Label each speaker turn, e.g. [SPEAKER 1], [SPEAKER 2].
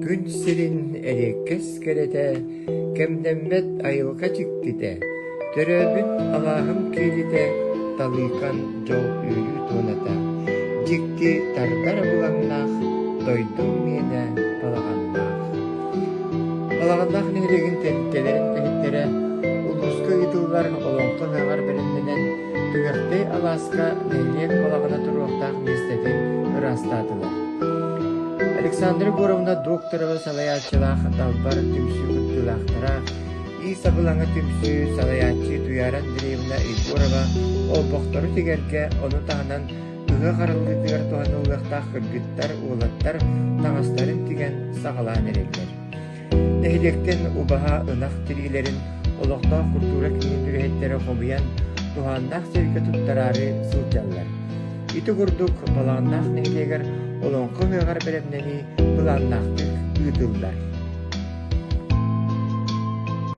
[SPEAKER 1] Gün sirin erikes kerete, kemdemmet ayılka çıktı. Töröbüt Allah'ım kelide, dalıkan jol üyü tonata. Cikti tardar bulannaq, doydum mene balağannaq. Balağannaq nehilegin tehlikelerin tehittere, uluska yıtıllar olonqa hağar bilinmeden, tügekte Alaska nehileg balağına turuqtaq mesletin ırastadılar. Александра Горовна докторова салаячылах талбар түмсү күттүлахтара, и сабылаңа түмсү салаячы Туяран Андреевна Егорова олбоқтору тегерге оны тағынан үгі қарылдытығар туған ұлықтақ кіргіттар, уылаттар, таңастарын теген сағалан әрелер. Нәхилектен убаға ынақ тирилерін олықта культура кейін дүреттері қобиян туғандақ серке тұттарары сылталар. Ити күрдік балағандақ нәхилегер олонқы ғығар беремнені бұланнақтық ұйдылдар.